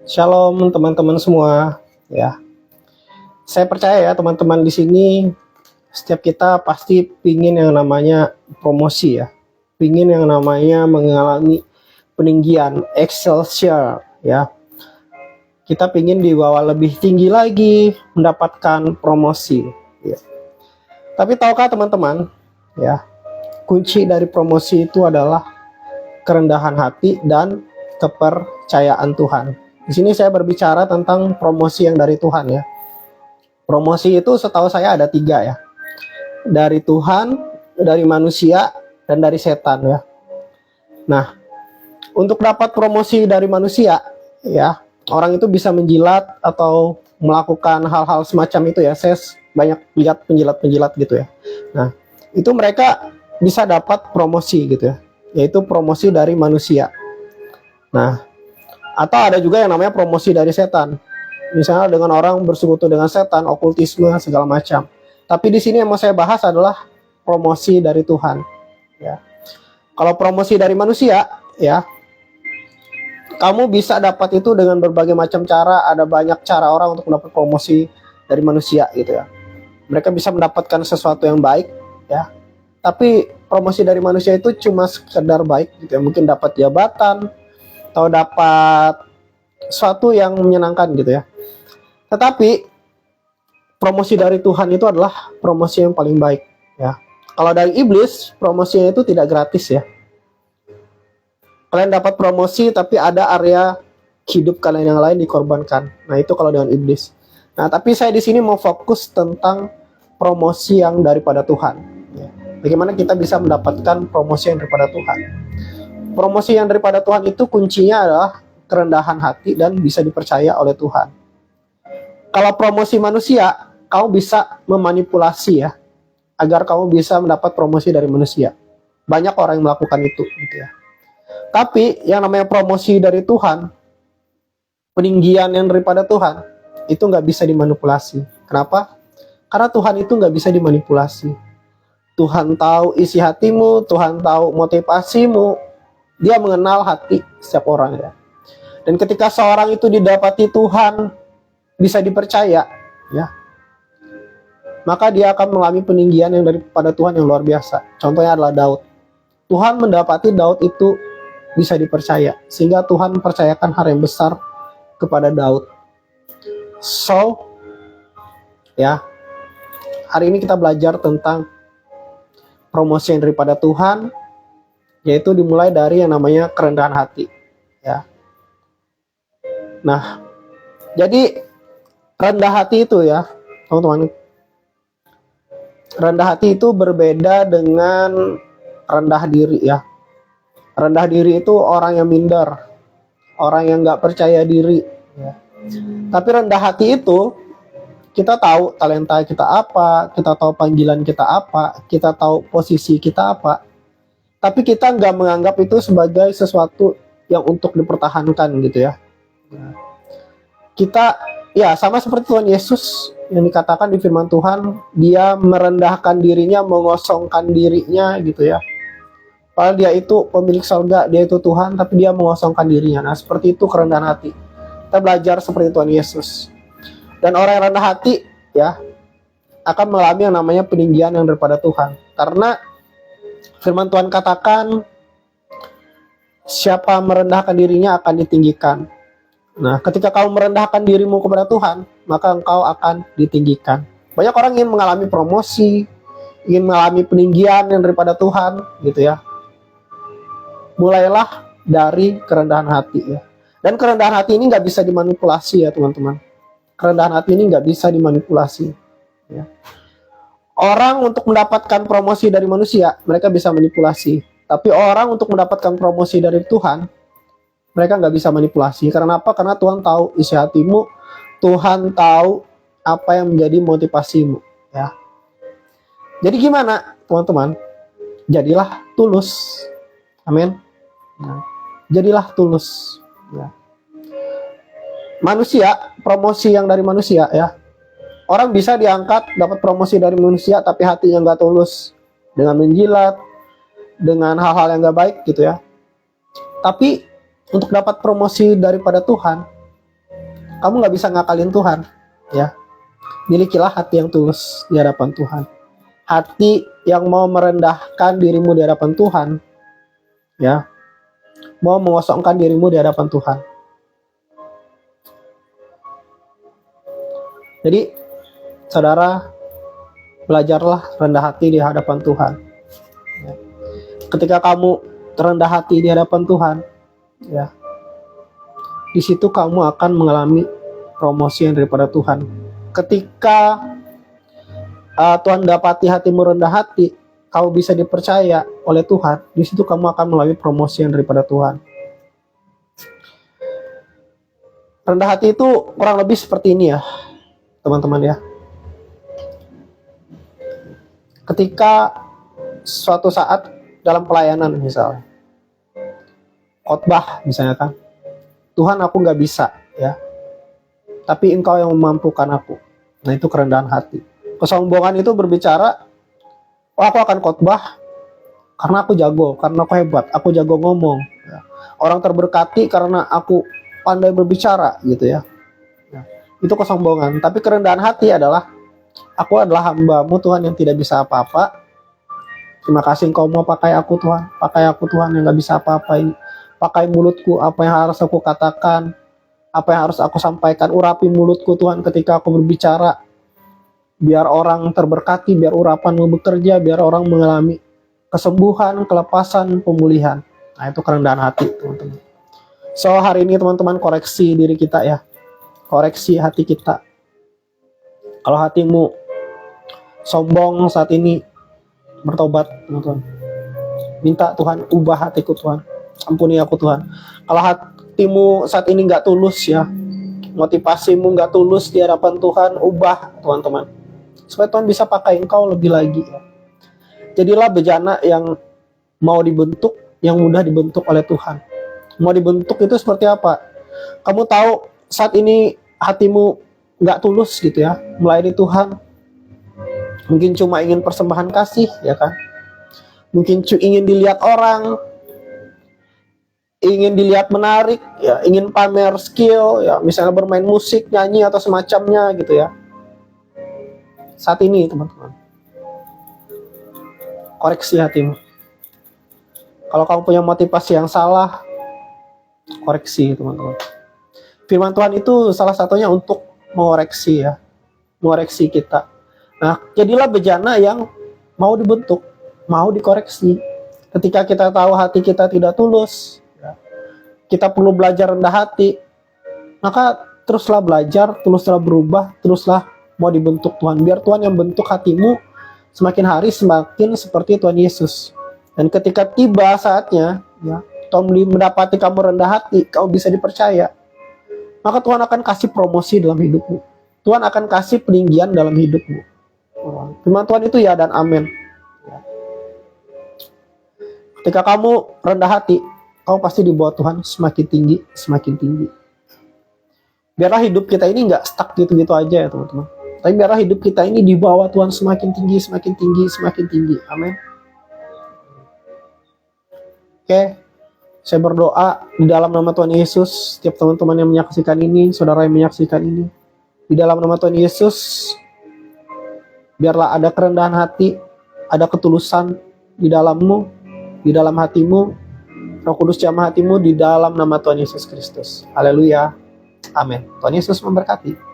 Shalom teman-teman semua ya. Saya percaya ya teman-teman di sini setiap kita pasti pingin yang namanya promosi ya. Pingin yang namanya mengalami peninggian, excelsior ya. Kita pingin dibawa lebih tinggi lagi, mendapatkan promosi ya. Tapi tahukah teman-teman ya, kunci dari promosi itu adalah kerendahan hati dan kepercayaan Tuhan. Di sini saya berbicara tentang promosi yang dari Tuhan ya. Promosi itu setahu saya ada 3 ya. Dari Tuhan, dari manusia, dan dari setan ya. Nah, untuk dapat promosi dari manusia ya, orang itu bisa menjilat atau melakukan hal-hal semacam itu ya. Saya banyak lihat penjilat-penjilat gitu ya. Nah, itu mereka bisa dapat promosi gitu ya, yaitu promosi dari manusia. Nah, atau ada juga yang namanya promosi dari setan. Misalnya dengan orang bersekutu dengan setan, okultisme segala macam. Tapi di sini yang mau saya bahas adalah promosi dari Tuhan. Ya. Kalau promosi dari manusia, ya, kamu bisa dapat itu dengan berbagai macam cara. Ada banyak cara orang untuk mendapat promosi dari manusia, gitu ya. Mereka bisa mendapatkan sesuatu yang baik, ya. Tapi promosi dari manusia itu cuma sekedar baik, gitu ya. Mungkin dapat jabatan atau dapat sesuatu yang menyenangkan, gitu ya. Tetapi promosi dari Tuhan itu adalah promosi yang paling baik ya. Kalau dari iblis, promosinya itu tidak gratis ya. Kalian dapat promosi tapi ada area hidup kalian yang lain dikorbankan. Nah, itu kalau dengan iblis. Nah, tapi saya di sini mau fokus tentang promosi yang daripada Tuhan ya. Bagaimana kita bisa mendapatkan promosi yang daripada Tuhan. Promosi yang daripada Tuhan itu kuncinya adalah kerendahan hati dan bisa dipercaya oleh Tuhan. Kalau promosi manusia, kamu bisa memanipulasi ya, agar kamu bisa mendapat promosi dari manusia. Banyak orang yang melakukan itu, gitu ya. Tapi yang namanya promosi dari Tuhan, peninggian yang daripada Tuhan, itu nggak bisa dimanipulasi. Kenapa? Karena Tuhan itu nggak bisa dimanipulasi. Tuhan tahu isi hatimu, Tuhan tahu motivasimu, Dia mengenal hati setiap orang ya. Dan ketika seorang itu didapati Tuhan, bisa dipercaya ya, maka dia akan mengalami peninggian yang daripada Tuhan yang luar biasa. Contohnya adalah Daud. Tuhan mendapati Daud itu bisa dipercaya, sehingga Tuhan mempercayakan hal yang besar kepada Daud. So ya, hari ini kita belajar tentang promosi yang daripada Tuhan, yaitu dimulai dari yang namanya kerendahan hati ya. Nah, jadi rendah hati itu ya, teman-teman. Rendah hati itu berbeda dengan rendah diri ya. Rendah diri itu orang yang minder, orang yang nggak percaya diri ya. Tapi rendah hati itu kita tahu talenta kita apa, kita tahu panggilan kita apa, kita tahu posisi kita apa. Tapi kita nggak menganggap itu sebagai sesuatu yang untuk dipertahankan gitu ya. Kita ya sama seperti Tuhan Yesus yang dikatakan di firman Tuhan, Dia merendahkan dirinya, mengosongkan dirinya gitu ya. Padahal Dia itu pemilik surga, Dia itu Tuhan, tapi Dia mengosongkan dirinya. Nah, seperti itu kerendahan hati. Kita belajar seperti Tuhan Yesus. Dan orang yang rendah hati ya akan mengalami yang namanya peninggian yang daripada Tuhan. Karena firman Tuhan katakan, siapa merendahkan dirinya akan ditinggikan. Nah, ketika kamu merendahkan dirimu kepada Tuhan, maka engkau akan ditinggikan. Banyak orang ingin mengalami promosi, ingin mengalami peninggian yang daripada Tuhan, gitu ya. Mulailah dari kerendahan hati ya. Dan kerendahan hati ini nggak bisa dimanipulasi ya teman-teman. Kerendahan hati ini nggak bisa dimanipulasi. Ya. Orang untuk mendapatkan promosi dari manusia, mereka bisa manipulasi. Tapi orang untuk mendapatkan promosi dari Tuhan, mereka nggak bisa manipulasi. Karena apa? Karena Tuhan tahu isi hatimu, Tuhan tahu apa yang menjadi motivasimu ya. Jadi gimana teman-teman? Jadilah tulus. Amin. Nah, jadilah tulus ya. Manusia, promosi yang dari manusia ya. Orang bisa diangkat dapat promosi dari manusia tapi hatinya nggak tulus, dengan menjilat, dengan hal-hal yang nggak baik gitu ya. Tapi untuk dapat promosi daripada Tuhan, Kamu nggak bisa ngakalin Tuhan, ya. Milikilah hati yang tulus di hadapan Tuhan. Hati yang mau merendahkan dirimu di hadapan Tuhan, ya. Mau mengosongkan dirimu di hadapan Tuhan. Jadi, saudara, belajarlah rendah hati di hadapan Tuhan. Ya. Ketika kamu rendah hati di hadapan Tuhan, ya, di situ kamu akan mengalami promosi yang daripada Tuhan. Ketika Tuhan dapati hatimu rendah hati, kamu bisa dipercaya oleh Tuhan, di situ kamu akan melalui promosi yang daripada Tuhan. Rendah hati itu kurang lebih seperti ini ya, teman-teman ya. Ketika suatu saat dalam pelayanan misalnya, khotbah misalnya kan, Tuhan aku nggak bisa ya, tapi Engkau yang memampukan aku. Nah itu kerendahan hati. Kesombongan itu berbicara, oh aku akan khotbah karena aku jago, karena aku hebat, aku jago ngomong. Ya. Orang terberkati karena aku pandai berbicara gitu ya. Ya. Itu kesombongan. Tapi kerendahan hati adalah, aku adalah hamba-Mu Tuhan yang tidak bisa apa-apa. Terima kasih Engkau mau pakai aku Tuhan, pakai aku Tuhan yang nggak bisa apa-apa ini. Pakai mulutku, apa yang harus aku katakan, apa yang harus aku sampaikan. Urapi mulutku Tuhan ketika aku berbicara, biar orang terberkati, biar urapanmu bekerja, biar orang mengalami kesembuhan, kelepasan, pemulihan. Nah itu kerendahan hati teman-teman. So hari ini teman-teman koreksi diri kita ya, koreksi hati kita. Kalau hatimu sombong saat ini, bertobat teman-teman. Minta Tuhan ubah hatiku Tuhan, ampuni aku Tuhan. Kalau hatimu saat ini nggak tulus ya, motivasimu nggak tulus di hadapan Tuhan, ubah teman-teman, supaya Tuhan bisa pakai engkau lebih lagi ya. Jadilah bejana yang mau dibentuk, yang mudah dibentuk oleh Tuhan. Mau dibentuk itu seperti apa? Kamu tahu saat ini hatimu nggak tulus gitu ya, melayani Tuhan. Mungkin cuma ingin persembahan kasih ya kan, mungkin ingin dilihat orang, ingin dilihat menarik ya, ingin pamer skill ya, misalnya bermain musik, nyanyi atau semacamnya gitu ya. Saat ini teman-teman, koreksi hatimu. Kalau kamu punya motivasi yang salah, koreksi teman-teman. Firman Tuhan itu salah satunya untuk mengoreksi ya, mengoreksi kita. Nah, jadilah bejana yang mau dibentuk, mau dikoreksi. Ketika kita tahu hati kita tidak tulus, ya, kita perlu belajar rendah hati, maka teruslah belajar, teruslah berubah, teruslah mau dibentuk Tuhan. Biar Tuhan yang bentuk hatimu semakin hari semakin seperti Tuhan Yesus. Dan ketika tiba saatnya, ya, Tuhan mendapati kamu rendah hati, kamu bisa dipercaya, maka Tuhan akan kasih promosi dalam hidupmu. Tuhan akan kasih peninggian dalam hidupmu. Firman Tuhan itu ya dan amin. Ketika kamu rendah hati, kamu pasti di bawah Tuhan semakin tinggi, semakin tinggi. Biarlah hidup kita ini nggak stuck gitu-gitu aja ya teman-teman. Tapi biarlah hidup kita ini di bawah Tuhan semakin tinggi, semakin tinggi, semakin tinggi. Amin. Oke, saya berdoa di dalam nama Tuhan Yesus, setiap teman-teman yang menyaksikan ini, saudara yang menyaksikan ini, di dalam nama Tuhan Yesus, biarlah ada kerendahan hati, ada ketulusan di dalammu, di dalam hatimu, Roh Kudus jamah hatimu di dalam nama Tuhan Yesus Kristus. Haleluya. Amin. Tuhan Yesus memberkati.